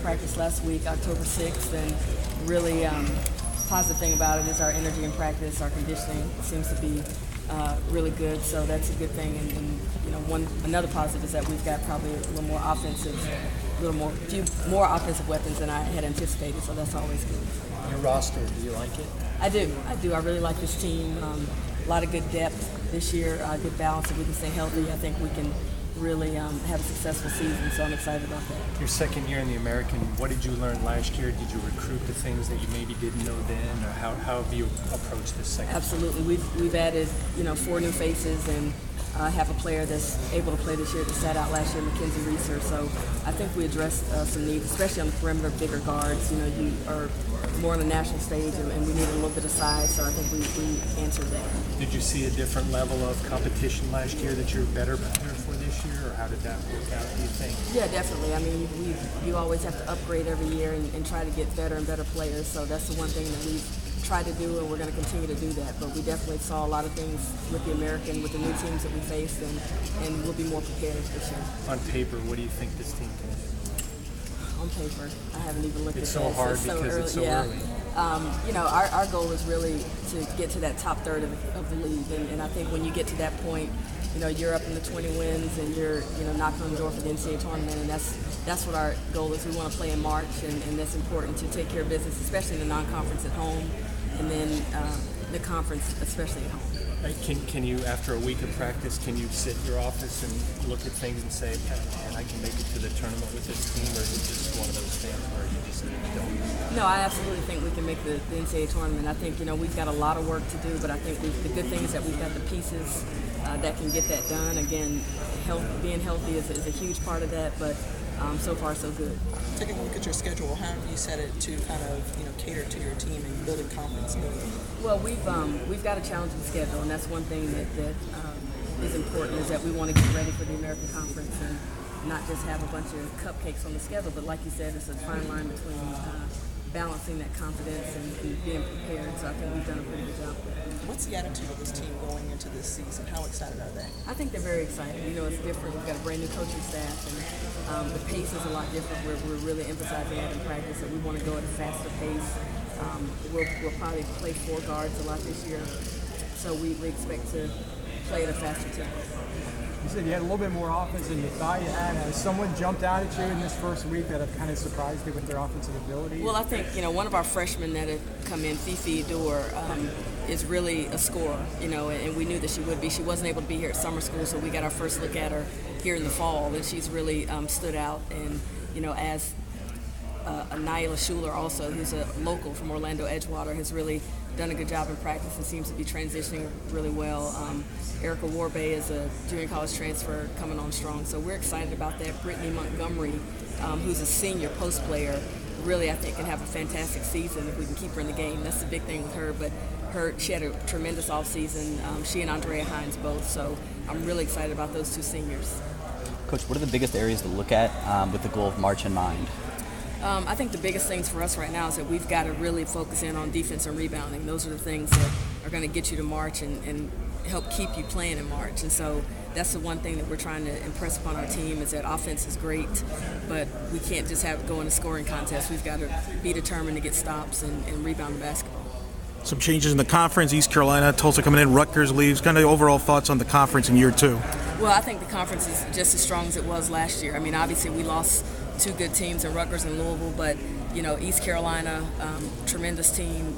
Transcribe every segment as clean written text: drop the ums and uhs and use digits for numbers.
practice last week, October 6th, and really positive thing about it is our energy in practice, our conditioning seems to be really good, so that's a good thing. And another positive is that we've got probably a little more few more offensive weapons than I had anticipated, so that's always good. Your roster, do you like it? I do. I really like this team. A lot of good depth this year, good balance. If we can stay healthy, I think we can really have a successful season, so I'm excited about that. Your second year in the American, what did you learn last year? Did you recruit the things that you maybe didn't know then, or how have you approached this second? Absolutely. We've added 4 new faces and have a player that's able to play this year that sat out last year, Mackenzie Reeser. So I think we addressed some needs, especially on the perimeter, bigger guards. You are more on the national stage, and we need a little bit of size, so I think we answered that. Did you see a different level of competition last year that you're better prepared for this year, or how did that work out, do you think? Yeah, definitely. I mean, you always have to upgrade every year and try to get better and better players, so that's the one thing that we've tried to do, and we're going to continue to do that. But we definitely saw a lot of things with the American, with the new teams that we faced, and we'll be more prepared this year. On paper, what do you think this team can do? On paper, I haven't even looked at that. It's so hard because it's so early. Our goal is really to get to that top third of the league, and I think when you get to that point, you're up in the 20 wins, and you're knocking on the door for the NCAA tournament, and that's what our goal is. We want to play in March, and that's important to take care of business, especially in the non-conference at home, and then the conference, especially at home. Can you, after a week of practice, can you sit in your office and look at things and say, man, I can make it to the tournament with this team, or is it just one of those things where you just don't? No, I absolutely think we can make the NCAA tournament. I think, we've got a lot of work to do, but I think the good thing is that we've got the pieces that can get that done. Again, being healthy is a huge part of that, but so far so good. Taking a look at your schedule, how have you set it to kind of cater to your team and building confidence? Well, we've got a challenging schedule, and that's one thing that is important, is that we want to get ready for the American Conference and not just have a bunch of cupcakes on the schedule, but like you said, it's a fine line between balancing that confidence and being prepared. So I think we've done a pretty good job. What's the attitude of this team going into this season? How excited are they? I think they're very excited. It's different. We've got a brand new coaching staff, and the pace is a lot different. We're really emphasizing that in practice, that we want to go at a faster pace. We'll probably play 4 guards a lot this year, so we expect to play at a faster tempo. You said you had a little bit more offense than you thought you had. Has someone jumped out at you in this first week that have kind of surprised you with their offensive ability? Well, I think, one of our freshmen that have come in, Fifi Dor, is really a scorer, and we knew that she would be. She wasn't able to be here at summer school, so we got our first look at her here in the fall, and she's really stood out. And, as Nyla Schuler also, who's a local from Orlando Edgewater, has really done a good job in practice and seems to be transitioning really well. Erica Warbay is a junior college transfer coming on strong, so we're excited about that. Brittany Montgomery, who's a senior post player, really I think can have a fantastic season if we can keep her in the game. That's the big thing with her, but she had a tremendous offseason. She and Andrea Hines both, so I'm really excited about those 2 seniors. Coach, what are the biggest areas to look at with the goal of March in mind? I think the biggest things for us right now is that we've got to really focus in on defense and rebounding. Those are the things that are going to get you to March and help keep you playing in March. And so that's the one thing that we're trying to impress upon our team, is that offense is great, but we can't just have it go in a scoring contest. We've got to be determined to get stops and rebound the basketball. Some changes in the conference, East Carolina, Tulsa coming in, Rutgers leaves. Kind of overall thoughts on the conference in year 2? Well, I think the conference is just as strong as it was last year. I mean, obviously we lost 2 good teams in Rutgers and Louisville, but, East Carolina, tremendous team,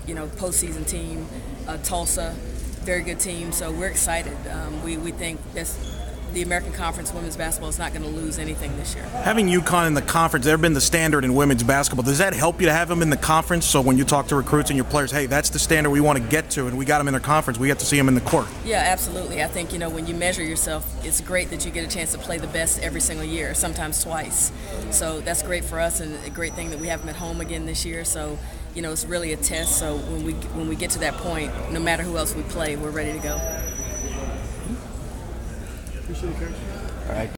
postseason team. Tulsa, very good team. So we're excited. We think the American Conference women's basketball is not going to lose anything this year. Having UConn in the conference, they've been the standard in women's basketball. Does that help you to have them in the conference? So when you talk to recruits and your players, hey, that's the standard we want to get to, and we got them in their conference, we get to see them in the court. Yeah, absolutely. I think, when you measure yourself, it's great that you get a chance to play the best every single year, sometimes twice. So that's great for us, and a great thing that we have them at home again this year. So, it's really a test. So when we get to that point, no matter who else we play, we're ready to go. Appreciate it, Coach. All right.